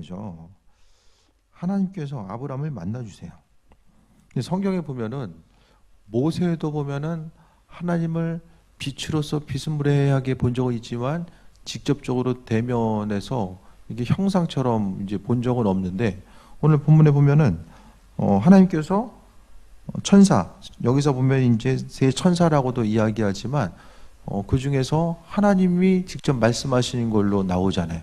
거죠. 하나님께서 아브라함을 만나주세요. 근데 성경에 보면은 모세도 보면은 하나님을 빛으로서 비스무리하게 본 적은 있지만 직접적으로 대면해서 이게 형상처럼 이제 본 적은 없는데, 오늘 본문에 보면은 하나님께서 천사, 여기서 보면 이제 세 천사라고도 이야기하지만 그 중에서 하나님이 직접 말씀하시는 걸로 나오잖아요.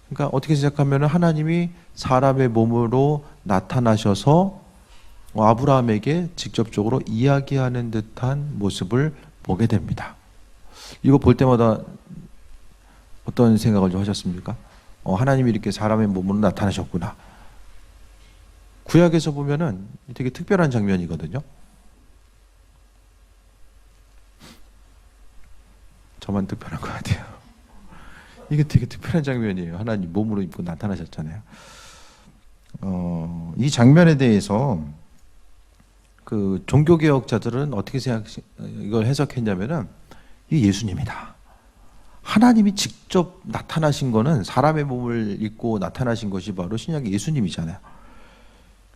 그러니까 어떻게 생각하면 하나님이 사람의 몸으로 나타나셔서 아브라함에게 직접적으로 이야기하는 듯한 모습을 보게 됩니다. 이거 볼 때마다 어떤 생각을 좀 하셨습니까? 하나님이 이렇게 사람의 몸으로 나타나셨구나. 구약에서 보면은 되게 특별한 장면이거든요. 저만 특별한 것 같아요. 이게 되게 특별한 장면이에요. 하나님 몸으로 입고 나타나셨잖아요. 이 장면에 대해서 그 종교개혁자들은 어떻게 이걸 해석했냐면은 이게 예수님이다. 하나님이 직접 나타나신 거는 사람의 몸을 입고 나타나신 것이 바로 신약의 예수님이잖아요.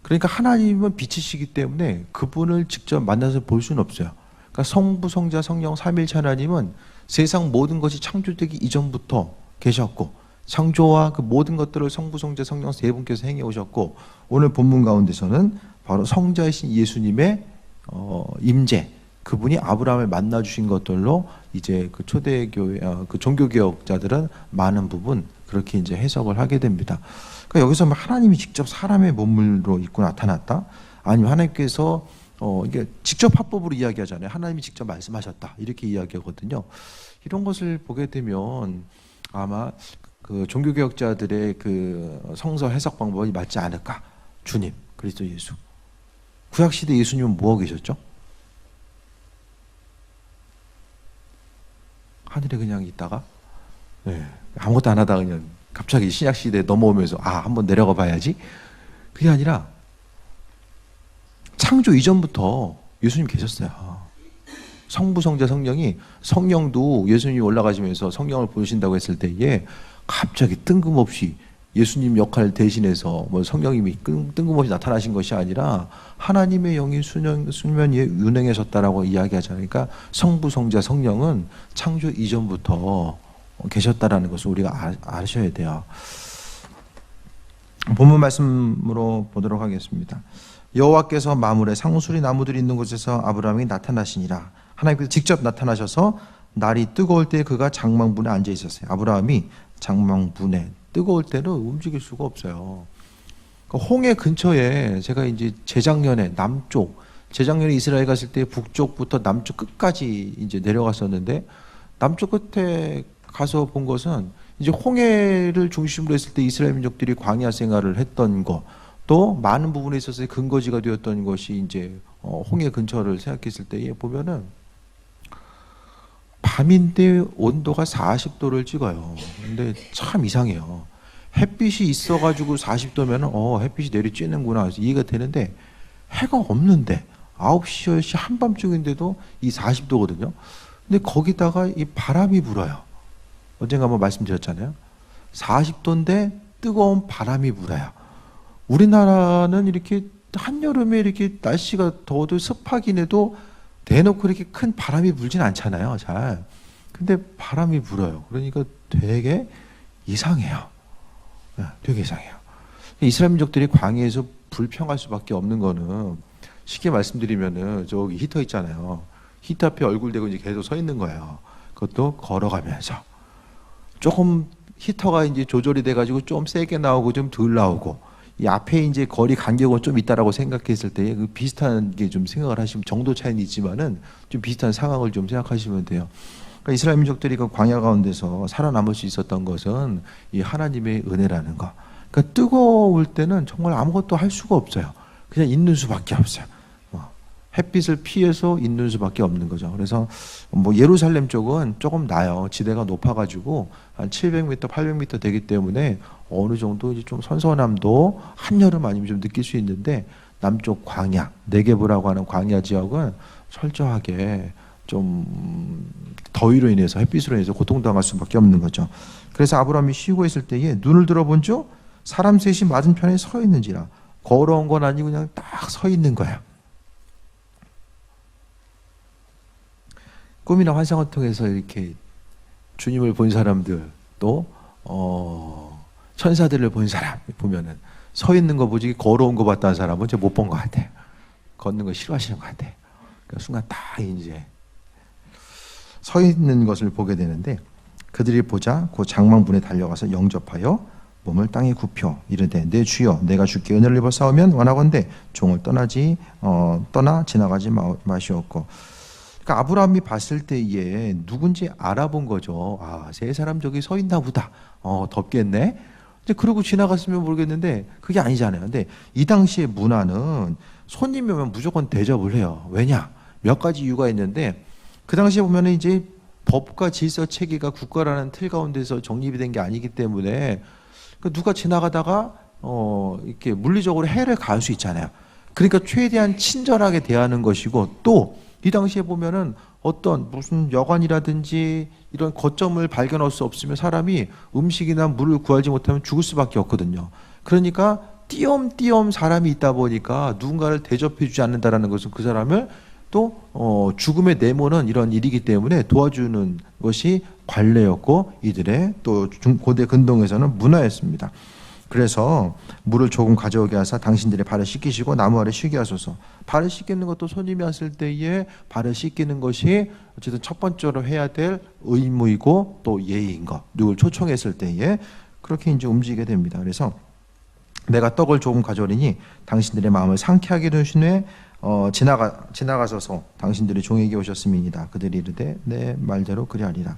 그러니까 하나님은 빛이시기 때문에 그분을 직접 만나서 볼 수는 없어요. 그러니까 성부, 성자, 성령, 삼위일체 하나님은 세상 모든 것이 창조되기 이전부터 계셨고, 창조와 그 모든 것들을 성부, 성자, 성령 세 분께서 행해 오셨고, 오늘 본문 가운데서는 바로 성자이신 예수님의 임재, 그분이 아브라함을 만나 주신 것들로 이제 그 초대교회, 그 종교개혁자들은 많은 부분 그렇게 이제 해석을 하게 됩니다. 그러니까 여기서 하나님이 직접 사람의 몸으로 입고 나타났다? 아니면 하나님께서 이게 직접 합법으로 이야기하잖아요. 하나님이 직접 말씀하셨다, 이렇게 이야기하거든요. 이런 것을 보게 되면 아마 그 종교개혁자들의 그 성서 해석 방법이 맞지 않을까. 주님, 그리스도 예수. 구약시대 예수님은 뭐하고 계셨죠? 하늘에 그냥 있다가 아무것도 안 하다가 그냥 갑자기 신약시대에 넘어오면서 한번 내려가 봐야지. 그게 아니라 창조 이전부터 예수님 계셨어요. 성부, 성자, 성령이, 성령도 예수님이 올라가시면서 성령을 보여주신다고 했을 때에 갑자기 뜬금없이 예수님 역할 대신해서 성령님이 뜬금없이 나타나신 것이 아니라 하나님의 영이 수면 위에 운행하셨다라고 이야기하잖아요. 그러니까 성부, 성자, 성령은 창조 이전부터 계셨다라는 것을 우리가 아셔야 돼요. 본문 말씀으로 보도록 하겠습니다. 여호와께서 마물에 상수리 나무들이 있는 곳에서 아브라함이 나타나시니라. 하나님께서 직접 나타나셔서 날이 뜨거울 때 그가 장막문에 앉아 있었어요. 아브라함이 장막문에 뜨거울 때는 움직일 수가 없어요. 홍해 근처에 제가 이제 재작년에 재작년에 이스라엘 갔을 때 북쪽부터 남쪽 끝까지 이제 내려갔었는데, 남쪽 끝에 가서 본 것은 이제 홍해를 중심으로 했을 때 이스라엘 민족들이 광야 생활을 했던 것, 또 많은 부분에 있어서 근거지가 되었던 것이 이제 홍해 근처를 생각했을 때에 보면은 밤인데 온도가 40도를 찍어요. 근데 참 이상해요. 햇빛이 있어가지고 40도면 햇빛이 내리쬐는구나 이해가 되는데, 해가 없는데 9시, 10시 한밤중인데도 이 40도거든요. 근데 거기다가 이 바람이 불어요. 언젠가 한번 말씀드렸잖아요. 40도인데 뜨거운 바람이 불어요. 우리나라는 이렇게 한여름에 이렇게 날씨가 더워도 습하긴 해도 대놓고 이렇게 큰 바람이 불진 않잖아요, 잘. 근데 바람이 불어요. 그러니까 되게 이상해요. 되게 이상해요. 이스라엘 민족들이 광야에서 불평할 수밖에 없는 거는, 쉽게 말씀드리면은 저기 히터 있잖아요. 히터 앞에 얼굴 대고 이제 계속 서 있는 거예요. 그것도 걸어가면서. 조금 히터가 이제 조절이 돼가지고 좀 세게 나오고 좀 덜 나오고, 이 앞에 이제 거리 간격은 좀 있다라고 생각했을 때 그 비슷한 게 좀 생각을 하시면, 정도 차이는 있지만은 좀 비슷한 상황을 좀 생각하시면 돼요. 그러니까 이스라엘 민족들이 그 광야 가운데서 살아남을 수 있었던 것은 이 하나님의 은혜라는 거. 그러니까 뜨거울 때는 정말 아무것도 할 수가 없어요. 그냥 있는 수밖에 없어요. 햇빛을 피해서 있는 수밖에 없는 거죠. 그래서 예루살렘 쪽은 조금 나요. 지대가 높아가지고 한 700m, 800m 되기 때문에 어느 정도 이제 좀 선선함도 한여름 아니면 좀 느낄 수 있는데, 남쪽 광야, 네게브라고 하는 광야 지역은 철저하게 좀 더위로 인해서, 햇빛으로 인해서 고통당할 수밖에 없는 거죠. 그래서 아브라함이 쉬고 있을 때에 눈을 들어본 즉 사람 셋이 맞은편에 서 있는지라. 걸어온 건 아니고 그냥 딱 서 있는 거야. 꿈이나 환상을 통해서 이렇게 주님을 본 사람들, 또 천사들을 본 사람 보면은 서 있는 거 보지 걸어온 거 봤다는 사람은 저 못 본 것 같아. 걷는 거 싫어하시는 것 같아. 그러니까 순간 딱 이제 서 있는 것을 보게 되는데, 그들이 보자 그 장막문에 달려가서 영접하여 몸을 땅에 굽혀 이르되, 내 주여 내가 주께 은혜를 입어 싸우면 원하건대 종을 떠나 지나가지 마시옵고. 그러니까 아브라함이 봤을 때에 누군지 알아본 거죠. 아, 세 사람 저기 서 있나 보다. 덥겠네. 이제 그러고 지나갔으면 모르겠는데 그게 아니잖아요. 근데 이 당시의 문화는 손님이 오면 무조건 대접을 해요. 왜냐? 몇 가지 이유가 있는데, 그 당시에 보면은 이제 법과 질서 체계가 국가라는 틀 가운데서 정립이 된 게 아니기 때문에 누가 지나가다가 이렇게 물리적으로 해를 가할 수 있잖아요. 그러니까 최대한 친절하게 대하는 것이고, 또 이 당시에 보면은 어떤 무슨 여관이라든지 이런 거점을 발견할 수 없으면 사람이 음식이나 물을 구하지 못하면 죽을 수밖에 없거든요. 그러니까 띄엄띄엄 사람이 있다 보니까 누군가를 대접해 주지 않는다라는 것은 그 사람을 또 죽음에 내모는 이런 일이기 때문에 도와주는 것이 관례였고, 이들의 또 고대 근동에서는 문화였습니다. 그래서 물을 조금 가져오게 하사 당신들의 발을 씻기시고 나무 아래 쉬게 하소서. 발을 씻기는 것도 손님이 왔을 때에 발을 씻기는 것이 어쨌든 첫 번째로 해야 될 의무이고 또 예의인 것. 누굴 초청했을 때에 그렇게 이제 움직이게 됩니다. 그래서 내가 떡을 조금 가져오리니 당신들의 마음을 상쾌하게 하신 후에 지나가셔서 당신들의 종에게 오셨음이니이다. 그들이 이르되 내 말대로 그리하리라.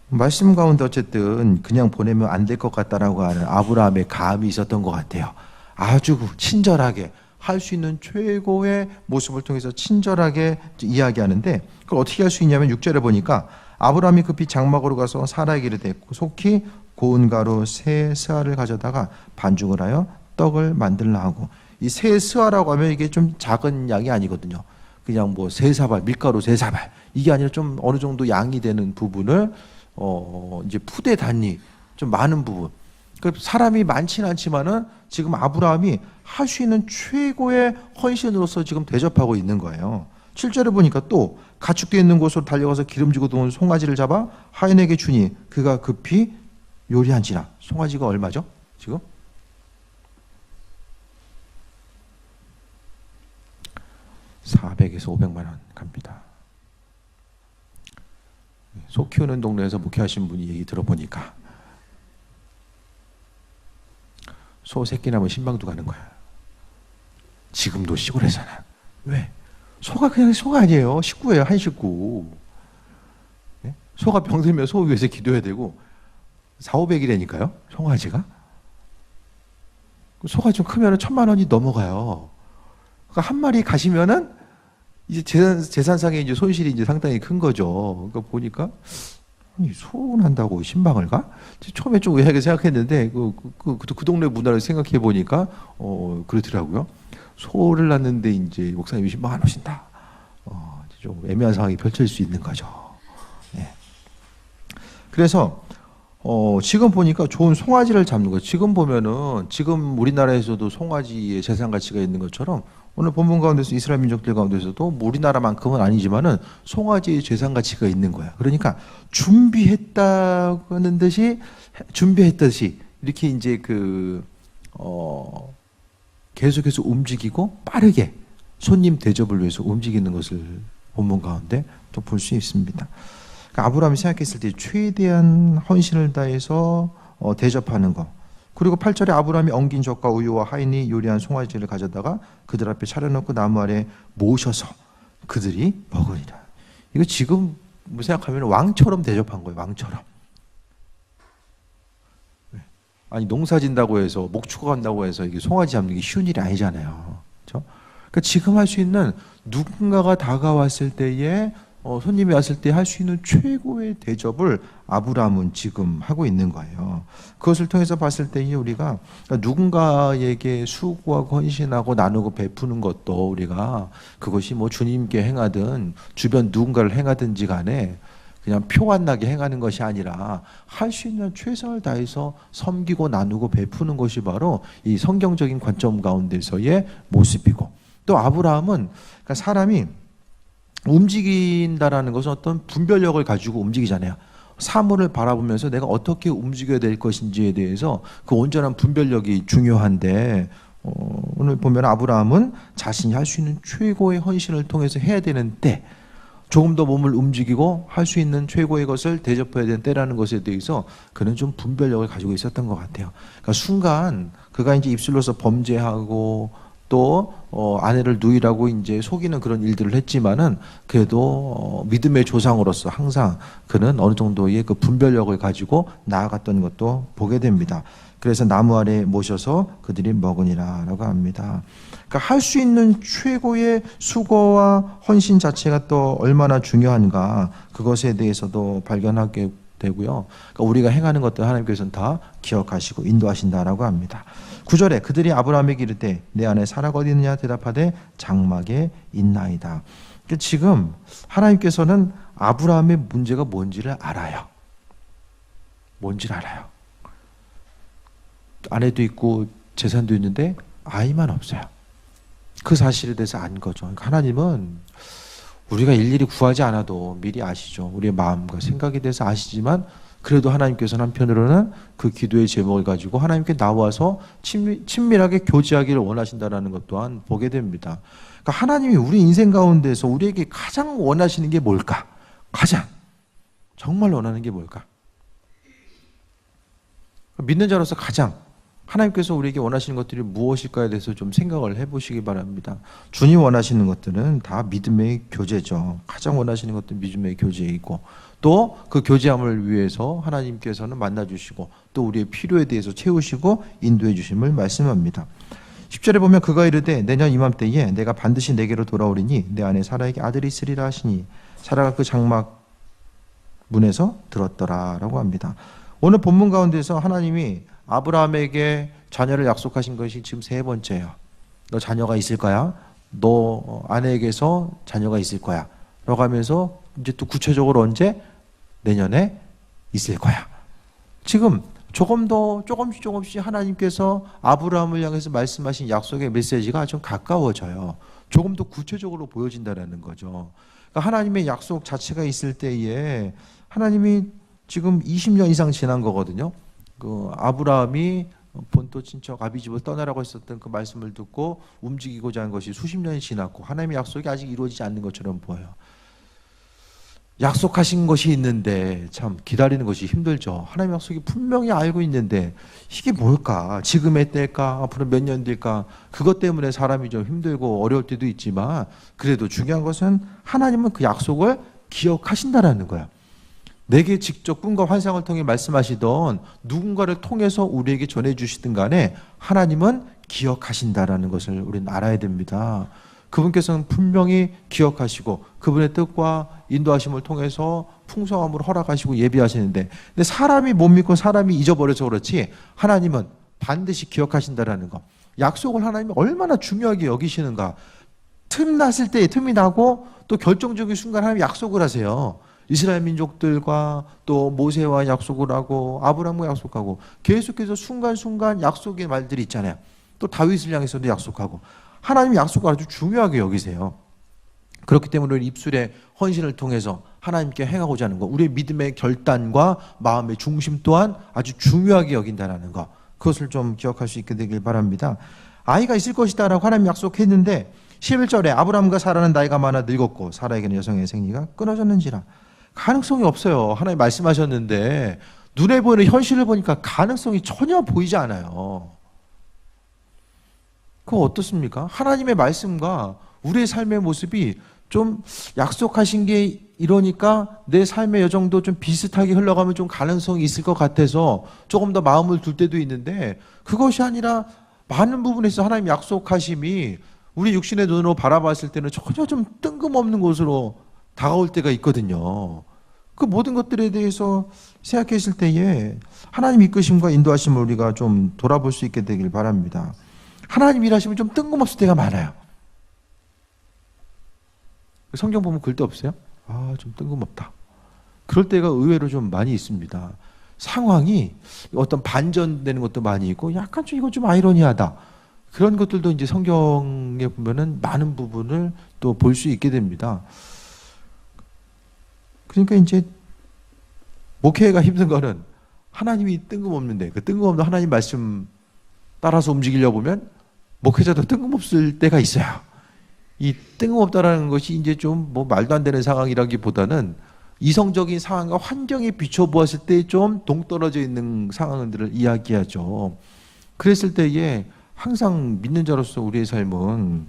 말씀 가운데 어쨌든 그냥 보내면 안 될 것 같다라고 하는 아브라함의 감이 있었던 것 같아요. 아주 친절하게 할 수 있는 최고의 모습을 통해서 친절하게 이야기하는데, 그걸 어떻게 할 수 있냐면 6절에 보니까 아브라함이 급히 장막으로 가서 사라에게 이르되 속히 고운 가루 세 스아를 가져다가 반죽을 하여 떡을 만들라 하고. 이 세 스아라고 하면 이게 좀 작은 양이 아니거든요. 그냥 뭐 세 사발, 밀가루 세 사발, 이게 아니라 좀 어느 정도 양이 되는 부분을 이제 푸대 단위 좀 많은 부분. 그러니까 사람이 많지는 않지만은 지금 아브라함이 할 수 있는 최고의 헌신으로서 지금 대접하고 있는 거예요. 7절에 보니까 또 가축되어 있는 곳으로 달려가서 기름지고 도는 송아지를 잡아 하인에게 주니 그가 급히 요리한지라. 송아지가 얼마죠? 지금? $400에서 $500만 갑니다. 소 키우는 동네에서 목회하신 분이 얘기 들어보니까 소 새끼 나면 신방도 가는 거야. 지금도 시골에서는. 왜? 소가 그냥 소가 아니에요. 식구예요. 한 식구. 네? 소가 병들면 소 위해서 기도해야 되고 400~500이라니까요. 송아지가. 소가 좀 크면 1,000만 원이 넘어가요. 그러니까 한 마리 가시면은 이제 재산상의 이제 손실이 이제 상당히 큰 거죠. 그러니까 보니까 아니, 소원한다고 신방을 가? 처음에 좀 의아하게 생각했는데 그 동네 문화를 생각해 보니까 그렇더라고요. 소를 낳는데 이제 목사님이 신방 안 오신다. 좀 애매한 상황이 펼쳐질 수 있는 거죠. 네. 그래서 지금 보니까 좋은 송아지를 잡는 거. 지금 보면은 지금 우리나라에서도 송아지의 재산 가치가 있는 것처럼 오늘 본문 가운데서 이스라엘 민족들 가운데서도 뭐 우리나라만큼은 아니지만은 송아지의 재산 가치가 있는 거야. 그러니까 준비했다는 듯이 준비했듯이 이렇게 이제 계속해서 움직이고 빠르게 손님 대접을 위해서 움직이는 것을 본문 가운데 또 볼 수 있습니다. 그러니까 아브라함이 생각했을 때 최대한 헌신을 다해서 대접하는 것. 그리고 8절에 아브라함이 엉긴 젖과 우유와 하인이 요리한 송아지를 가져다가 그들 앞에 차려놓고 나무 아래 모셔서 그들이 먹으리라. 이거 지금 생각하면 왕처럼 대접한 거예요. 왕처럼. 아니 농사 진다고 해서 목축 간다고 해서 이게 송아지 잡는 게 쉬운 일이 아니잖아요. 그렇죠? 그러니까 지금 할 수 있는 누군가가 다가왔을 때에 손님이 왔을 때 할 수 있는 최고의 대접을 아브라함은 지금 하고 있는 거예요. 그것을 통해서 봤을 때 우리가 누군가에게 수고하고 헌신하고 나누고 베푸는 것도 우리가 그것이 뭐 주님께 행하든 주변 누군가를 행하든지 간에 그냥 표 안 나게 행하는 것이 아니라 할 수 있는 최선을 다해서 섬기고 나누고 베푸는 것이 바로 이 성경적인 관점 가운데서의 모습이고, 또 아브라함은 그러니까 사람이 움직인다라는 것은 어떤 분별력을 가지고 움직이잖아요. 사물을 바라보면서 내가 어떻게 움직여야 될 것인지에 대해서 그 온전한 분별력이 중요한데, 오늘 보면 아브라함은 자신이 할 수 있는 최고의 헌신을 통해서 해야 되는데, 조금 더 몸을 움직이고 할 수 있는 최고의 것을 대접해야 되는 때라는 것에 대해서 그는 좀 분별력을 가지고 있었던 것 같아요. 그러니까 순간 그가 이제 입술로서 범죄하고 또 아내를 누이라고 이제 속이는 그런 일들을 했지만은 그래도 믿음의 조상으로서 항상 그는 어느 정도의 그 분별력을 가지고 나아갔던 것도 보게 됩니다. 그래서 나무 아래 모셔서 그들이 먹으니라라고 합니다. 그러니까 할 수 있는 최고의 수고와 헌신 자체가 또 얼마나 중요한가, 그것에 대해서도 발견하게 되고요. 그러니까 우리가 행하는 것들 하나님께서는 다 기억하시고 인도하신다라고 합니다. 9절에 그들이 아브라함에게 이르되 내 아내 사라가 어디 있느냐 대답하되 장막에 있나이다. 그러니까 지금 하나님께서는 아브라함의 문제가 뭔지를 알아요. 뭔지를 알아요. 아내도 있고 재산도 있는데 아이만 없어요. 그 사실에 대해서 안 거죠. 그러니까 하나님은 우리가 일일이 구하지 않아도 미리 아시죠. 우리의 마음과 생각에 대해서 아시지만 그래도 하나님께서는 한편으로는 그 기도의 제목을 가지고 하나님께 나와서 친밀하게 교제하기를 원하신다는 것 또한 보게 됩니다. 그러니까 하나님이 우리 인생 가운데서 우리에게 가장 원하시는 게 뭘까? 가장 정말 원하는 게 뭘까? 믿는 자로서 가장 하나님께서 우리에게 원하시는 것들이 무엇일까에 대해서 좀 생각을 해보시기 바랍니다. 주님 원하시는 것들은 다 믿음의 교제죠. 가장 원하시는 것들은 믿음의 교제이고, 또 그 교제함을 위해서 하나님께서는 만나주시고 또 우리의 필요에 대해서 채우시고 인도해 주심을 말씀합니다. 10절에 보면 그가 이르되 내년 이맘때에 내가 반드시 내게로 돌아오리니 내 아내 사라에게 아들이 있으리라 하시니 사라가 그 장막 문에서 들었더라 라고 합니다. 오늘 본문 가운데서 하나님이 아브라함에게 자녀를 약속하신 것이 지금 세 번째예요. 너 자녀가 있을 거야. 너 아내에게서 자녀가 있을 거야. 라고 하면서 이제 또 구체적으로 언제? 내년에 있을 거야. 지금 조금 더 조금씩 하나님께서 아브라함을 향해서 말씀하신 약속의 메시지가 좀 가까워져요. 조금 더 구체적으로 보여진다는 거죠. 그러니까 하나님의 약속 자체가 있을 때에 하나님이 지금 20년 이상 지난 거거든요. 그 아브라함이 본토 친척 아비집을 떠나라고 했었던 그 말씀을 듣고 움직이고자 한 것이 수십 년이 지났고 하나님의 약속이 아직 이루어지지 않는 것처럼 보여요. 약속하신 것이 있는데 참 기다리는 것이 힘들죠. 하나님의 약속이 분명히 알고 있는데 이게 뭘까? 지금의 때일까? 앞으로 몇 년 뒤일까? 그것 때문에 사람이 좀 힘들고 어려울 때도 있지만 그래도 중요한 것은 하나님은 그 약속을 기억하신다라는 거야. 내게 직접 꿈과 환상을 통해 말씀하시던 누군가를 통해서 우리에게 전해주시든 간에 하나님은 기억하신다라는 것을 우리는 알아야 됩니다. 그분께서는 분명히 기억하시고 그분의 뜻과 인도하심을 통해서 풍성함으로 허락하시고 예비하시는데, 근데 사람이 못 믿고 사람이 잊어버려서 그렇지 하나님은 반드시 기억하신다라는 것. 약속을 하나님이 얼마나 중요하게 여기시는가. 틈 났을 때 틈이 나고 또 결정적인 순간 하나님이 약속을 하세요. 이스라엘 민족들과 또 모세와 약속을 하고 아브라함과 약속하고 계속해서 순간순간 약속의 말들이 있잖아요. 또 다윗을 향해서도 약속하고 하나님의 약속을 아주 중요하게 여기세요. 그렇기 때문에 우리 입술의 헌신을 통해서 하나님께 행하고자 하는 것, 우리의 믿음의 결단과 마음의 중심 또한 아주 중요하게 여긴다는 것, 그것을 좀 기억할 수 있게 되길 바랍니다. 아이가 있을 것이다 라고 하나님 약속했는데 11절에 아브라함과 사라는 나이가 많아 늙었고 사라에게는 여성의 생리가 끊어졌는지라. 가능성이 없어요. 하나님 말씀하셨는데 눈에 보이는 현실을 보니까 가능성이 전혀 보이지 않아요. 그거 어떻습니까? 하나님의 말씀과 우리의 삶의 모습이 좀 약속하신 게 이러니까 내 삶의 여정도 좀 비슷하게 흘러가면 좀 가능성이 있을 것 같아서 조금 더 마음을 둘 때도 있는데, 그것이 아니라 많은 부분에서 하나님 약속하심이 우리 육신의 눈으로 바라봤을 때는 전혀 좀 뜬금없는 곳으로 다가올 때가 있거든요. 그 모든 것들에 대해서 생각했을 때에 하나님 이끄심과 인도하심을 우리가 좀 돌아볼 수 있게 되길 바랍니다. 하나님 일하시면 좀 뜬금없을 때가 많아요. 성경 보면 글도 없어요? 아, 좀 뜬금없다. 그럴 때가 의외로 좀 많이 있습니다. 상황이 어떤 반전되는 것도 많이 있고 약간 좀 이건 좀 아이러니하다. 그런 것들도 이제 성경에 보면은 많은 부분을 또 볼 수 있게 됩니다. 그러니까 이제 목회가 힘든 거는 하나님이 뜬금없는데 그 뜬금없는 하나님 말씀 따라서 움직이려고 보면 목회자도 뜬금없을 때가 있어요. 이 뜬금없다라는 것이 이제 좀 뭐 말도 안 되는 상황이라기보다는 이성적인 상황과 환경에 비춰보았을 때 좀 동떨어져 있는 상황들을 이야기하죠. 그랬을 때에 항상 믿는 자로서 우리의 삶은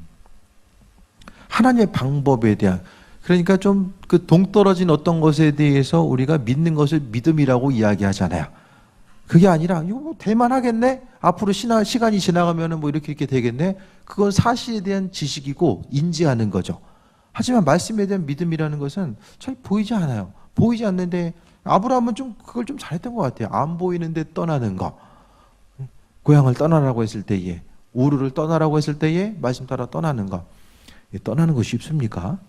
하나님의 방법에 대한, 그러니까 좀 그 동떨어진 어떤 것에 대해서 우리가 믿는 것을 믿음이라고 이야기하잖아요. 그게 아니라 이거 뭐 될만하겠네, 앞으로 시간이 지나가면 뭐 이렇게 되겠네, 그건 사실에 대한 지식이고 인지하는 거죠. 하지만 말씀에 대한 믿음이라는 것은 잘 보이지 않아요. 보이지 않는데 아브라함은 좀 그걸 좀 잘했던 것 같아요. 안 보이는데 떠나는 거. 고향을 떠나라고 했을 때에, 우르를 떠나라고 했을 때에 말씀 따라 떠나는 거. 떠나는 거 쉽습니까?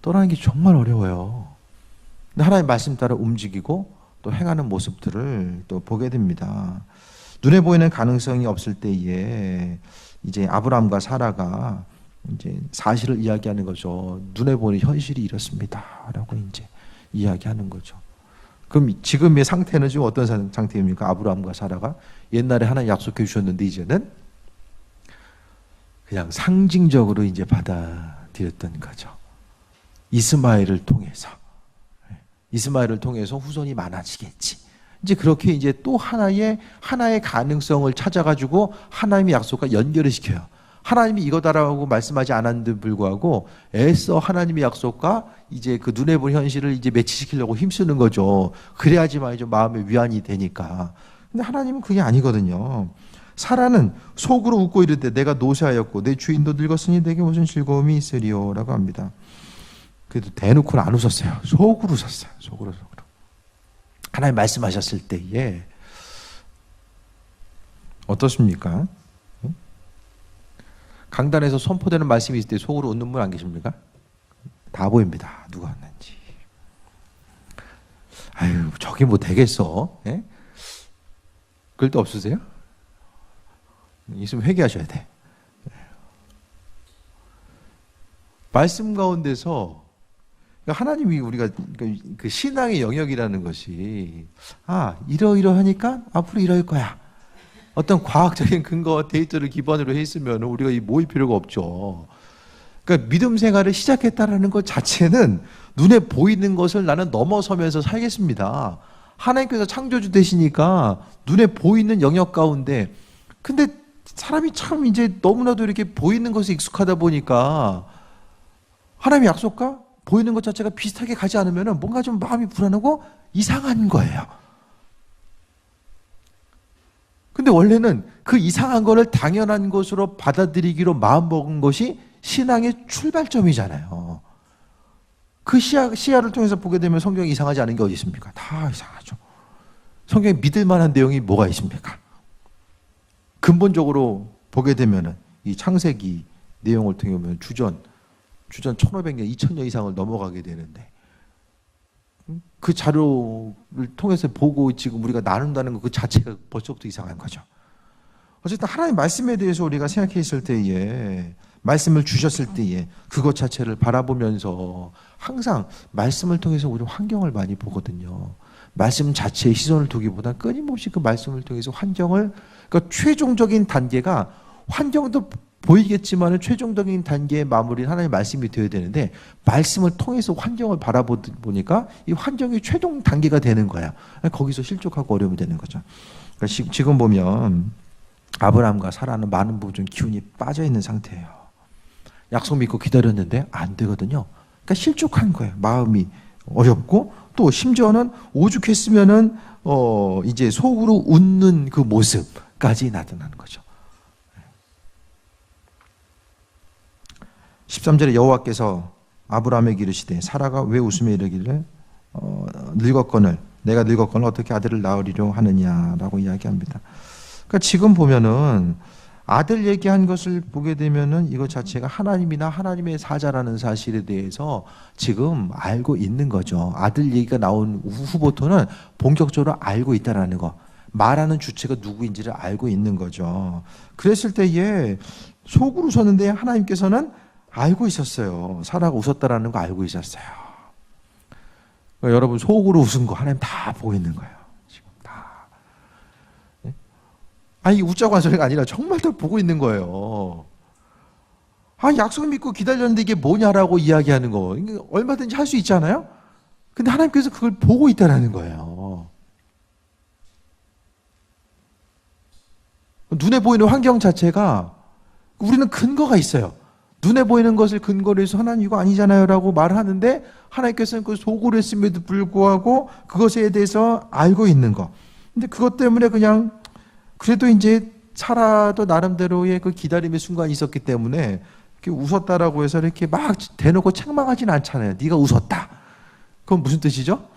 떠나는 게 정말 어려워요. 근데 하나님 말씀 따라 움직이고 또 행하는 모습들을 또 보게 됩니다. 눈에 보이는 가능성이 없을 때에 이제 아브라함과 사라가 이제 사실을 이야기하는 거죠. 눈에 보이는 현실이 이렇습니다라고 이제 이야기하는 거죠. 그럼 지금의 상태는 지금 어떤 상태입니까? 아브라함과 사라가 옛날에 하나님 약속해 주셨는데 이제는 그냥 상징적으로 이제 받아들였던 거죠. 이스마엘을 통해서 후손이 많아지겠지. 이제 그렇게 이제 또 하나의 가능성을 찾아가지고 하나님의 약속과 연결을 시켜요. 하나님이 이거다라고 말씀하지 않았는데 불구하고 애써 하나님의 약속과 이제 그 눈에 보는 현실을 이제 매치시키려고 힘쓰는 거죠. 그래야지만 좀 마음의 위안이 되니까. 근데 하나님은 그게 아니거든요. 사라는 속으로 웃고 이르되 내가 노쇠하였고 내 주인도 늙었으니 내게 무슨 즐거움이 있으리요라고 합니다. 그래도 대놓고는 안 웃었어요. 속으로 웃었어요. 속으로. 하나님 말씀하셨을 때에 어떻습니까? 강단에서 선포되는 말씀이 있을 때 속으로 웃는 분 안 계십니까? 다 보입니다. 누가 왔는지. 아유, 저게 뭐 되겠어? 예? 그럴 때 없으세요? 있으면 회개하셔야 돼. 말씀 가운데서 하나님이 우리가 그 신앙의 영역이라는 것이 이러이러하니까 앞으로 이럴 거야. 어떤 과학적인 근거와 데이터를 기반으로 해 있으면 우리가 모일 필요가 없죠. 그러니까 믿음 생활을 시작했다라는 것 자체는 눈에 보이는 것을 나는 넘어서면서 살겠습니다. 하나님께서 창조주 되시니까 눈에 보이는 영역 가운데, 근데 사람이 참 이제 너무나도 이렇게 보이는 것에 익숙하다 보니까 하나님의 약속과 보이는 것 자체가 비슷하게 가지 않으면 뭔가 좀 마음이 불안하고 이상한 거예요. 근데 원래는 그 이상한 거를 당연한 것으로 받아들이기로 마음먹은 것이 신앙의 출발점이잖아요. 그 시야를 통해서 보게 되면 성경이 이상하지 않은 게 어디 있습니까? 다 이상하죠. 성경에 믿을 만한 내용이 뭐가 있습니까? 근본적으로 보게 되면은 이 창세기 내용을 통해 보면 주전 1500년, 2000년 이상을 넘어가게 되는데 그 자료를 통해서 보고 지금 우리가 나눈다는 것 그 자체가 벌써부터 이상한 거죠. 어쨌든 하나님의 말씀에 대해서 우리가 생각했을 때에, 말씀을 주셨을 때에 그것 자체를 바라보면서 항상 말씀을 통해서 우리 환경을 많이 보거든요. 말씀 자체에 시선을 두기보다 끊임없이 그 말씀을 통해서 환경을, 그러니까 최종적인 단계가 환경도 보이겠지만 최종적인 단계의 마무리는 하나님의 말씀이 되어야 되는데 말씀을 통해서 환경을 바라보니까 이 환경이 최종 단계가 되는 거야. 거기서 실족하고 어려움이 되는 거죠. 그러니까 지금 보면 아브라함과 사라는 많은 부분 좀 기운이 빠져 있는 상태예요. 약속 믿고 기다렸는데 안 되거든요. 그러니까 실족한 거예요. 마음이 어렵고 또 심지어는 오죽했으면은 이제 속으로 웃는 그 모습까지 나타나는 거죠. 13절에 여호와께서 아브라함에게 이르시되 사라가 왜 웃으며 이르기를 내가 늙었거늘 어떻게 아들을 낳으리려 하느냐라고 이야기합니다. 그러니까 지금 보면은 아들 얘기한 것을 보게 되면은 이것 자체가 하나님이나 하나님의 사자라는 사실에 대해서 지금 알고 있는 거죠. 아들 얘기가 나온 후부터는 본격적으로 알고 있다라는 거. 말하는 주체가 누구인지를 알고 있는 거죠. 그랬을 때에 속으로 웃었는데 하나님께서는 알고 있었어요. 사라가 웃었다라는 거 알고 있었어요. 그러니까 여러분 속으로 웃은 거 하나님 다 보고 있는 거예요. 지금 다. 아니 웃자고 한 소리가 아니라 정말 다 보고 있는 거예요. 아 약속 믿고 기다렸는데 이게 뭐냐라고 이야기하는 거 얼마든지 할 수 있잖아요. 근데 하나님께서 그걸 보고 있다라는 거예요. 눈에 보이는 환경 자체가 우리는 근거가 있어요. 눈에 보이는 것을 근거로 해서 하나님 이거 아니잖아요 라고 말하는데 하나님께서는 그 속으로 했음에도 불구하고 그것에 대해서 알고 있는 거. 근데 그것 때문에 그냥 그래도 이제 사라도 나름대로의 그 기다림의 순간이 있었기 때문에 이렇게 웃었다라고 해서 이렇게 막 대놓고 책망하진 않잖아요. 네가 웃었다. 그건 무슨 뜻이죠?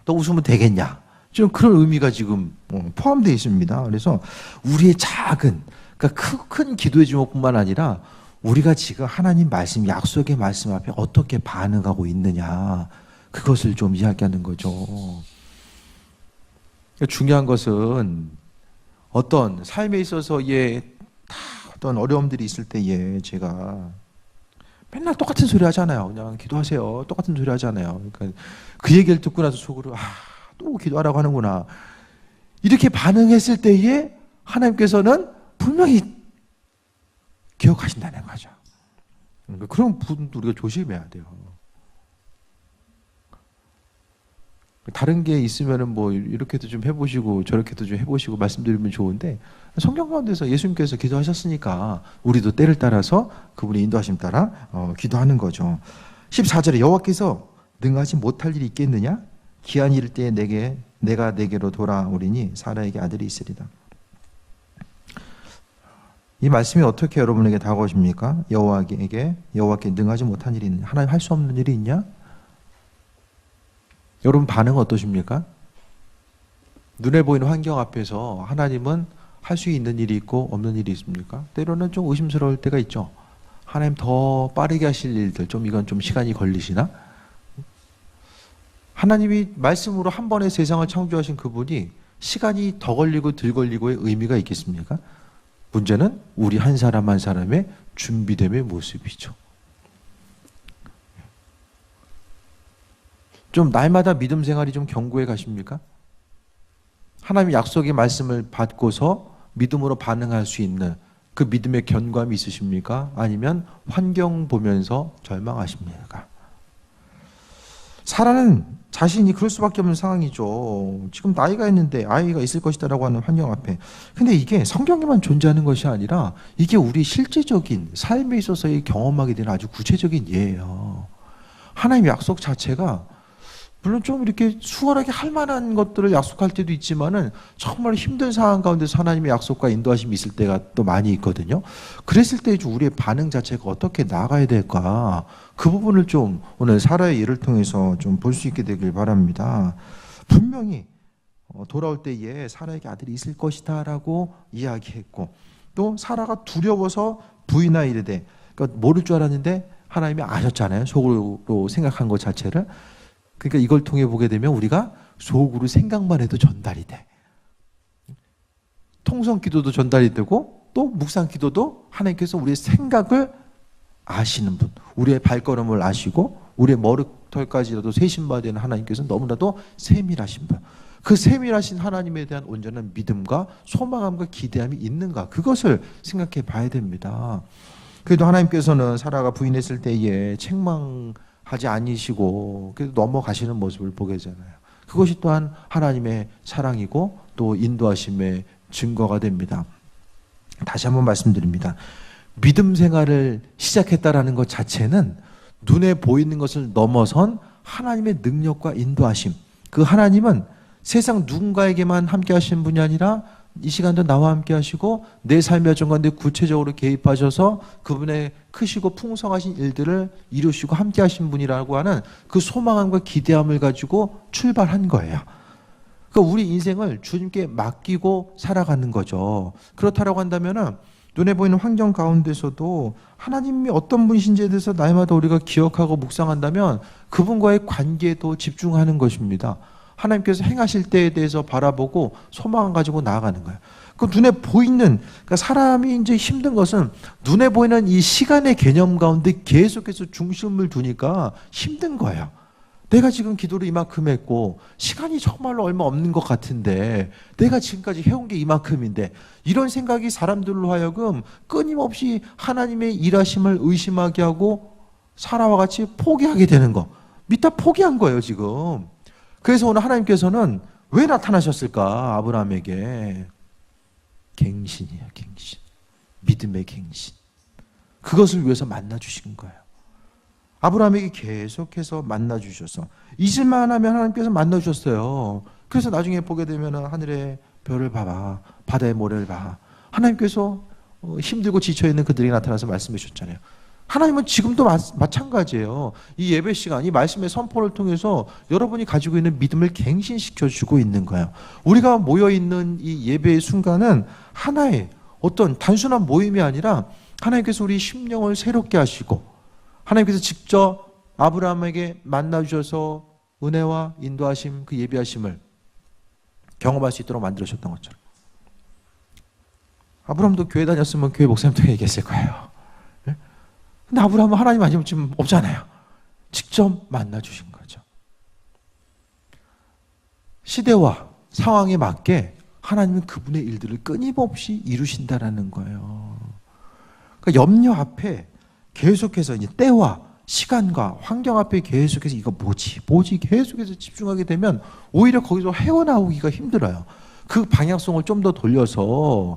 또 웃으면 되겠냐? 지금 그런 의미가 지금 포함되어 있습니다. 그래서 우리의 작은, 그러니까 큰 기도의 제목뿐만 아니라 우리가 지금 하나님 말씀, 약속의 말씀 앞에 어떻게 반응하고 있느냐, 그것을 좀 이야기하는 거죠. 중요한 것은 어떤 삶에 있어서의 어떤 어려움들이 있을 때에 제가 맨날 똑같은 소리 하잖아요. 그냥 기도하세요. 똑같은 소리 하잖아요. 그러니까 그 얘기를 듣고 나서 속으로 또 기도하라고 하는구나. 이렇게 반응했을 때에 하나님께서는 분명히 기억하신다는 거죠. 그런 부분도 우리가 조심해야 돼요. 다른 게 있으면은 뭐 이렇게도 좀 해보시고 저렇게도 좀 해보시고 말씀드리면 좋은데 성경 가운데서 예수님께서 기도하셨으니까 우리도 때를 따라서 그분의 인도하심 따라 기도하는 거죠. 14절에 여호와께서 능하지 못할 일이 있겠느냐? 기한이 이를 때에 내가 내게로 돌아오리니 사라에게 아들이 있으리다. 이 말씀이 어떻게 여러분에게 다가오십니까? 여호와께 능하지 못한 일이 있느냐? 하나님 할 수 없는 일이 있냐? 여러분 반응은 어떠십니까? 눈에 보이는 환경 앞에서 하나님은 할 수 있는 일이 있고 없는 일이 있습니까? 때로는 좀 의심스러울 때가 있죠. 하나님 더 빠르게 하실 일들, 이건 좀 시간이 걸리시나? 하나님이 말씀으로 한 번에 세상을 창조하신 그분이 시간이 더 걸리고 덜 걸리고의 의미가 있겠습니까? 문제는 우리 한 사람 한 사람의 준비됨의 모습이죠. 좀 날마다 믿음 생활이 좀 견고해 가십니까? 하나님의 약속의 말씀을 받고서 믿음으로 반응할 수 있는 그 믿음의 견고함이 있으십니까? 아니면 환경 보면서 절망하십니까? 사라는 자신이 그럴 수밖에 없는 상황이죠. 지금 나이가 있는데 아이가 있을 것이다라고 하는 환경 앞에. 근데 이게 성경에만 존재하는 것이 아니라 이게 우리 실제적인 삶에 있어서의 경험하게 되는 아주 구체적인 예예요. 하나님의 약속 자체가 물론 좀 이렇게 수월하게 할 만한 것들을 약속할 때도 있지만은 정말 힘든 상황 가운데서 하나님의 약속과 인도하심이 있을 때가 또 많이 있거든요. 그랬을 때 우리의 반응 자체가 어떻게 나가야 될까? 그 부분을 좀 오늘 사라의 예를 통해서 좀 볼 수 있게 되길 바랍니다. 분명히 돌아올 때에 사라에게 아들이 있을 것이다라고 이야기했고 또 사라가 두려워서 부인하 이르되, 그러니까 모를 줄 알았는데 하나님이 아셨잖아요. 속으로 생각한 것 자체를. 그러니까 이걸 통해 보게 되면 우리가 속으로 생각만 해도 전달이 돼. 통성 기도도 전달이 되고 또 묵상 기도도 하나님께서 우리의 생각을 아시는 분, 우리의 발걸음을 아시고 우리의 머리털까지라도 세심받은 하나님께서 너무나도 세밀하신 분. 그 세밀하신 하나님에 대한 온전한 믿음과 소망함과 기대함이 있는가, 그것을 생각해 봐야 됩니다. 그래도 하나님께서는 사라가 부인했을 때에 책망하지 아니시고 그래도 넘어가시는 모습을 보게 되잖아요. 그것이 또한 하나님의 사랑이고 또 인도하심의 증거가 됩니다. 다시 한번 말씀드립니다. 믿음 생활을 시작했다라는 것 자체는 눈에 보이는 것을 넘어선 하나님의 능력과 인도하심. 그 하나님은 세상 누군가에게만 함께 하시는 분이 아니라 이 시간도 나와 함께 하시고 내 삶의 여정 가운데 구체적으로 개입하셔서 그분의 크시고 풍성하신 일들을 이루시고 함께 하신 분이라고 하는 그 소망함과 기대함을 가지고 출발한 거예요. 그러니까 우리 인생을 주님께 맡기고 살아가는 거죠. 그렇다라고 한다면은 눈에 보이는 환경 가운데서도 하나님이 어떤 분이신지에 대해서 날마다 우리가 기억하고 묵상한다면 그분과의 관계에도 집중하는 것입니다. 하나님께서 행하실 때에 대해서 바라보고 소망을 가지고 나아가는 거예요. 그 눈에 보이는, 그러니까 사람이 이제 힘든 것은 눈에 보이는 이 시간의 개념 가운데 계속해서 중심을 두니까 힘든 거예요. 내가 지금 기도를 이만큼 했고 시간이 정말로 얼마 없는 것 같은데 내가 지금까지 해온 게 이만큼인데, 이런 생각이 사람들로 하여금 끊임없이 하나님의 일하심을 의심하게 하고 사라와 같이 포기하게 되는 거. 믿다 포기한 거예요 지금. 그래서 오늘 하나님께서는 왜 나타나셨을까? 아브라함에게 갱신이에요. 갱신. 믿음의 갱신. 그것을 위해서 만나 주신 거예요. 아브라함에게 계속해서 만나 주셔서 잊을만 하면 하나님께서 만나 주셨어요. 그래서 나중에 보게 되면 하늘의 별을 봐봐, 바다의 모래를 봐. 하나님께서 힘들고 지쳐있는 그들에게 나타나서 말씀해 주셨잖아요. 하나님은 지금도 마찬가지예요. 이 예배 시간, 이 말씀의 선포를 통해서 여러분이 가지고 있는 믿음을 갱신시켜 주고 있는 거예요. 우리가 모여있는 이 예배의 순간은 하나의 어떤 단순한 모임이 아니라 하나님께서 우리 심령을 새롭게 하시고 하나님께서 직접 아브라함에게 만나주셔서 은혜와 인도하심, 그 예비하심을 경험할 수 있도록 만들어주셨던 것처럼, 아브라함도 교회 다녔으면 교회 목사님도 얘기했을 거예요. 근데 아브라함은 하나님 아니면 지금 없잖아요. 직접 만나주신 거죠. 시대와 상황에 맞게 하나님은 그분의 일들을 끊임없이 이루신다라는 거예요. 그러니까 염려 앞에 계속해서 이제 때와 시간과 환경 앞에 계속해서 이거 뭐지 계속해서 집중하게 되면 오히려 거기서 헤어나오기가 힘들어요. 그 방향성을 좀 더 돌려서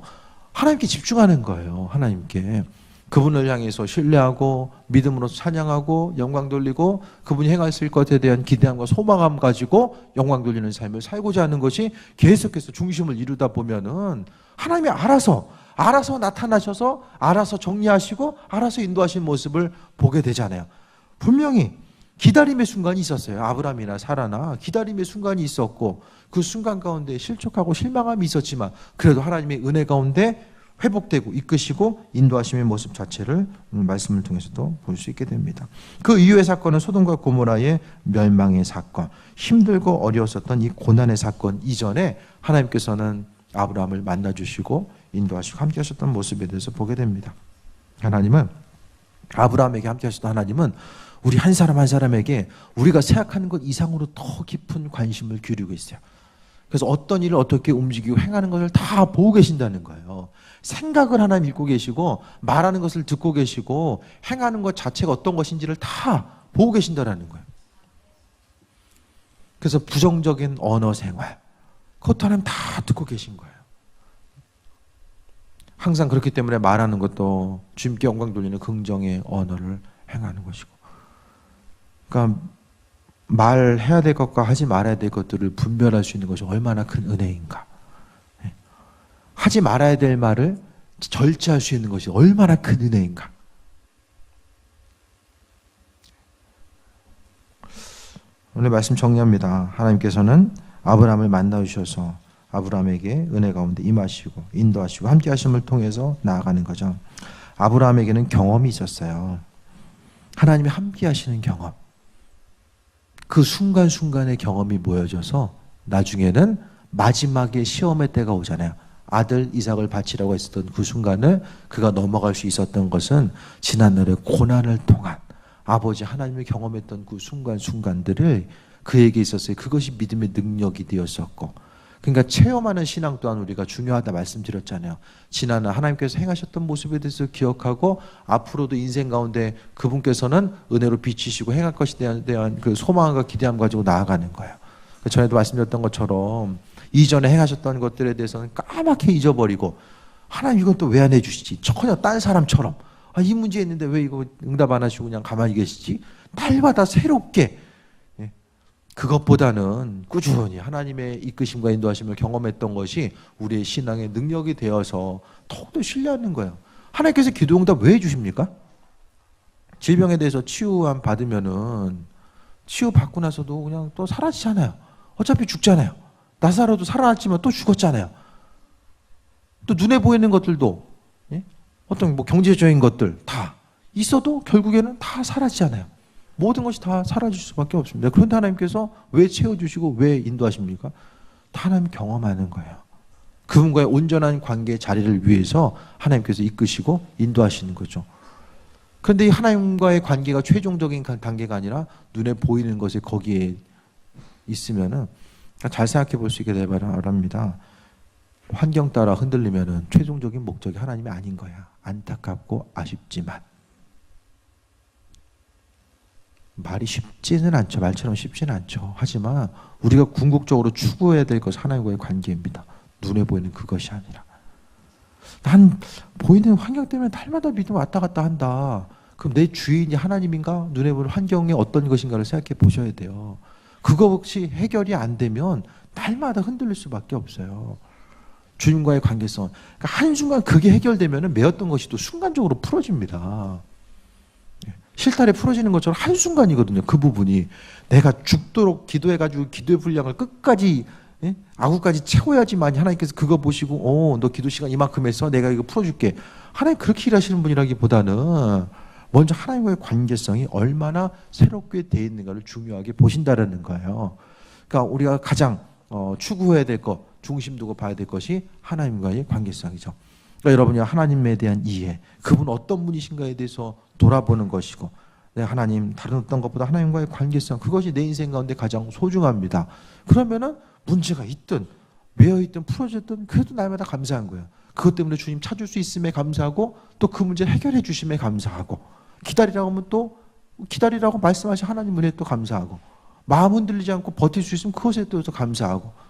하나님께 집중하는 거예요. 하나님께 그분을 향해서 신뢰하고 믿음으로 찬양하고 영광 돌리고 그분이 행하실 것에 대한 기대함과 소망함 가지고 영광 돌리는 삶을 살고자 하는 것이 계속해서 중심을 이루다 보면은 하나님이 알아서 나타나셔서 알아서 정리하시고 알아서 인도하신 모습을 보게 되잖아요. 분명히 기다림의 순간이 있었어요. 아브라함이나 사라나 기다림의 순간이 있었고 그 순간 가운데 실족하고 실망함이 있었지만 그래도 하나님의 은혜 가운데 회복되고 이끄시고 인도하심의 모습 자체를 말씀을 통해서도 볼 수 있게 됩니다. 그 이후의 사건은 소돔과 고모라의 멸망의 사건, 힘들고 어려웠었던 이 고난의 사건 이전에 하나님께서는 아브라함을 만나주시고 인도하시고 함께 하셨던 모습에 대해서 보게 됩니다. 하나님은 아브라함에게 함께 하셨던 하나님은 우리 한 사람 한 사람에게 우리가 생각하는 것 이상으로 더 깊은 관심을 기울이고 있어요. 그래서 어떤 일을 어떻게 움직이고 행하는 것을 다 보고 계신다는 거예요. 생각을 하나님 읽고 계시고 말하는 것을 듣고 계시고 행하는 것 자체가 어떤 것인지를 다 보고 계신다는 거예요. 그래서 부정적인 언어 생활 그것도 하나님 다 듣고 계신 거예요. 항상 그렇기 때문에 말하는 것도 주님께 영광 돌리는 긍정의 언어를 행하는 것이고, 그러니까 말해야 될 것과 하지 말아야 될 것들을 분별할 수 있는 것이 얼마나 큰 은혜인가. 하지 말아야 될 말을 절제할 수 있는 것이 얼마나 큰 은혜인가. 오늘 말씀 정리합니다. 하나님께서는 아브라함을 만나주셔서 아브라함에게 은혜 가운데 임하시고 인도하시고 함께 하심을 통해서 나아가는 거죠. 아브라함에게는 경험이 있었어요. 하나님이 함께 하시는 경험. 그 순간순간의 경험이 모여져서 나중에는 마지막에 시험의 때가 오잖아요. 아들 이삭을 바치라고 했었던 그 순간을 그가 넘어갈 수 있었던 것은 지난날의 고난을 통한 아버지 하나님을 경험했던 그 순간순간들을 그에게 있었어요. 그것이 믿음의 능력이 되었었고, 그러니까 체험하는 신앙 또한 우리가 중요하다 말씀드렸잖아요. 지난날 하나님께서 행하셨던 모습에 대해서 기억하고 앞으로도 인생 가운데 그분께서는 은혜로 비치시고 행할 것에 대한 그 소망과 기대함 가지고 나아가는 거예요. 전에도 말씀드렸던 것처럼 이전에 행하셨던 것들에 대해서는 까맣게 잊어버리고 하나님 이건 또 왜 안 해주시지? 전혀 딴 사람처럼 이 문제 있는데 왜 이거 응답 안 하시고 그냥 가만히 계시지? 날마다 새롭게, 그것보다는 꾸준히 하나님의 이끄심과 인도하심을 경험했던 것이 우리의 신앙의 능력이 되어서 더욱더 신뢰하는 거예요. 하나님께서 기도 응답 왜 해주십니까? 질병에 대해서 치유함 받으면은 치유 받고 나서도 그냥 또 사라지잖아요. 어차피 죽잖아요. 나사로도 살아났지만 또 죽었잖아요. 또 눈에 보이는 것들도, 예? 어떤 뭐 경제적인 것들 다 있어도 결국에는 다 사라지잖아요. 모든 것이 다 사라질 수밖에 없습니다. 그런데 하나님께서 왜 채워주시고 왜 인도하십니까? 다 하나님 경험하는 거예요. 그분과의 온전한 관계의 자리를 위해서 하나님께서 이끄시고 인도하시는 거죠. 그런데 이 하나님과의 관계가 최종적인 단계가 아니라 눈에 보이는 것이 거기에 있으면은 잘 생각해 볼 수 있게 되기 바랍니다. 환경 따라 흔들리면은 최종적인 목적이 하나님이 아닌 거야. 안타깝고 아쉽지만. 말이 쉽지는 않죠. 말처럼 쉽지는 않죠. 하지만 우리가 궁극적으로 추구해야 될 것은 하나님과의 관계입니다. 눈에 보이는 그것이 아니라. 난 보이는 환경 때문에 날마다 믿음 왔다 갔다 한다. 그럼 내 주인이 하나님인가? 눈에 보이는 환경이 어떤 것인가를 생각해 보셔야 돼요. 그것이 해결이 안 되면 날마다 흔들릴 수밖에 없어요. 주님과의 관계성. 그러니까 한순간 그게 해결되면 매었던 것이 또 순간적으로 풀어집니다. 실타래 풀어지는 것처럼 한순간이거든요. 그 부분이. 내가 죽도록 기도해가지고 기도의 분량을 끝까지, 예? 아구까지 채워야지만 하나님께서 그거 보시고 너 기도 시간 이만큼 해서 내가 이거 풀어줄게. 하나님 그렇게 일하시는 분이라기보다는 먼저 하나님과의 관계성이 얼마나 새롭게 돼 있는가를 중요하게 보신다라는 거예요. 그러니까 우리가 가장 추구해야 될 것, 중심 두고 봐야 될 것이 하나님과의 관계성이죠. 그러니까 여러분이 하나님에 대한 이해, 그분 어떤 분이신가에 대해서 돌아보는 것이고, 하나님 다른 어떤 것보다 하나님과의 관계성, 그것이 내 인생 가운데 가장 소중합니다. 그러면은 문제가 있든 매여 있든 풀어졌든 그래도 날마다 감사한 거예요. 그것 때문에 주님 찾을 수 있음에 감사하고 또 그 문제 해결해 주심에 감사하고, 기다리라고 하면 또 기다리라고 말씀하신 하나님 은혜에 또 감사하고, 마음 흔들리지 않고 버틸 수 있으면 그것에 또 감사하고.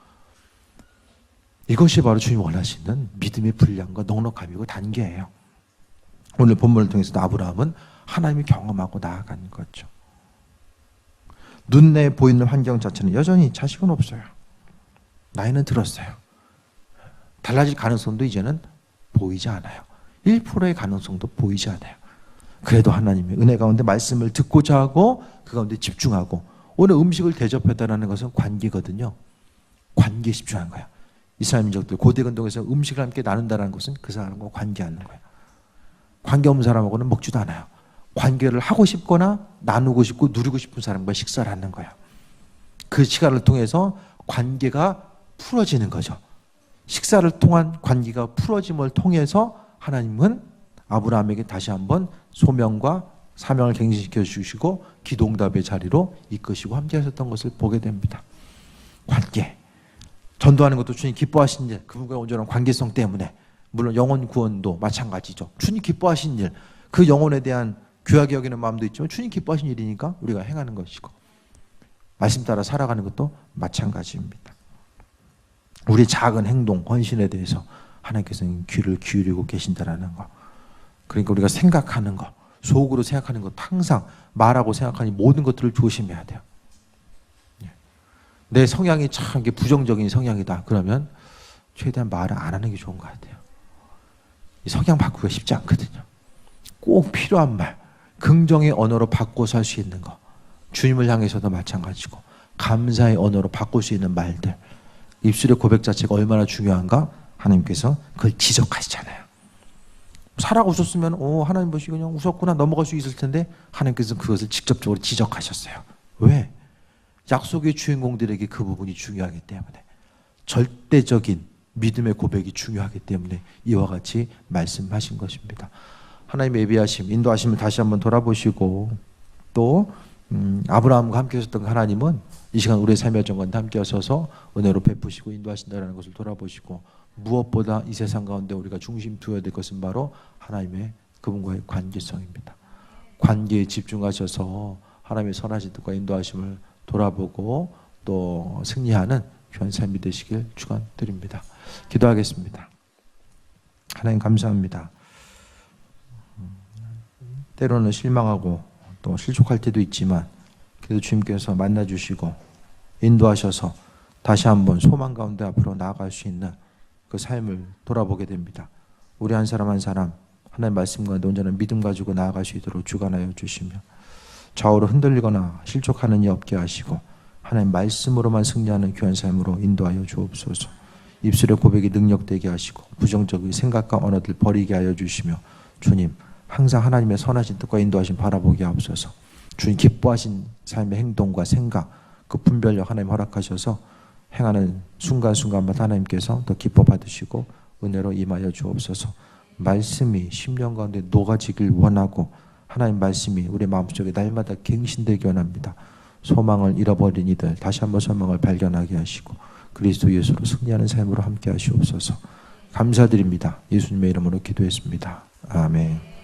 이것이 바로 주님 원하시는 믿음의 분량과 넉넉함이고 단계예요. 오늘 본문을 통해서 아브라함은 하나님이 경험하고 나아가는 거죠. 눈에 보이는 환경 자체는 여전히 자식은 없어요. 나이는 들었어요. 달라질 가능성도 이제는 보이지 않아요. 1%의 가능성도 보이지 않아요. 그래도 하나님의 은혜 가운데 말씀을 듣고자 하고 그 가운데 집중하고, 오늘 음식을 대접했다는 것은 관계거든요. 관계에 집중한 거야. 이스라엘 민족들 고대 근동에서 음식을 함께 나눈다는 것은 그 사람과 관계하는 거예요. 관계 없는 사람하고는 먹지도 않아요. 관계를 하고 싶거나 나누고 싶고 누리고 싶은 사람과 식사를 하는 거예요. 그 시간을 통해서 관계가 풀어지는 거죠. 식사를 통한 관계가 풀어짐을 통해서 하나님은 아브라함에게 다시 한번 소명과 사명을 갱신시켜 주시고 기도응답의 자리로 이끄시고 함께 하셨던 것을 보게 됩니다. 관계. 전도하는 것도 주님 기뻐하신 일, 그분과의 온전한 관계성 때문에, 물론 영혼 구원도 마찬가지죠. 주님 기뻐하신 일, 그 영혼에 대한 귀하게 여기는 마음도 있지만 주님 기뻐하신 일이니까 우리가 행하는 것이고, 말씀 따라 살아가는 것도 마찬가지입니다. 우리의 작은 행동, 헌신에 대해서 하나님께서는 귀를 기울이고 계신다라는 거. 그러니까 우리가 생각하는 것, 속으로 생각하는 것, 항상 말하고 생각하는 모든 것들을 조심해야 돼요. 내 성향이 참 부정적인 성향이다. 그러면 최대한 말을 안 하는 게 좋은 것 같아요. 이 성향 바꾸기가 쉽지 않거든요. 꼭 필요한 말, 긍정의 언어로 바꿔서 할 수 있는 거, 주님을 향해서도 마찬가지고 감사의 언어로 바꿀 수 있는 말들, 입술의 고백 자체가 얼마나 중요한가 하나님께서 그걸 지적하시잖아요. 살아 웃었으면 하나님 보시고 그냥 웃었구나 넘어갈 수 있을 텐데 하나님께서 그것을 직접적으로 지적하셨어요. 왜? 약속의 주인공들에게 그 부분이 중요하기 때문에, 절대적인 믿음의 고백이 중요하기 때문에 이와 같이 말씀하신 것입니다. 하나님의 예비하심, 인도하심을 다시 한번 돌아보시고, 또 아브라함과 함께 하셨던 하나님은 이 시간 우리의 삶의 여정 가운데 함께 하셔서 은혜로 베푸시고 인도하신다는 것을 돌아보시고, 무엇보다 이 세상 가운데 우리가 중심 두어야 될 것은 바로 하나님의 그분과의 관계성입니다. 관계에 집중하셔서 하나님의 선하신 뜻과 인도하심을 돌아보고 또 승리하는 귀한 삶이 되시길 축원드립니다. 기도하겠습니다. 하나님 감사합니다. 때로는 실망하고 또 실족할 때도 있지만 그래도 주님께서 만나주시고 인도하셔서 다시 한번 소망 가운데 앞으로 나아갈 수 있는 그 삶을 돌아보게 됩니다. 우리 한 사람 한 사람 하나님 말씀 가운데 온전한 믿음 가지고 나아갈 수 있도록 주관하여 주시며, 좌우로 흔들리거나 실족하는 일 없게 하시고 하나님 말씀으로만 승리하는 귀한 삶으로 인도하여 주옵소서. 입술의 고백이 능력되게 하시고 부정적인 생각과 언어들 버리게 하여 주시며 주님 항상 하나님의 선하신 뜻과 인도하심 바라보게 하옵소서. 주님 기뻐하신 삶의 행동과 생각 그 분별력 하나님 허락하셔서 행하는 순간순간마다 하나님께서 더 기뻐 받으시고 은혜로 임하여 주옵소서. 말씀이 심령 가운데 녹아지길 원하고 하나님 말씀이 우리 마음속에 날마다 갱신되기 원합니다. 소망을 잃어버린 이들 다시 한번 소망을 발견하게 하시고 그리스도 예수로 승리하는 삶으로 함께 하시옵소서. 감사드립니다. 예수님의 이름으로 기도했습니다. 아멘.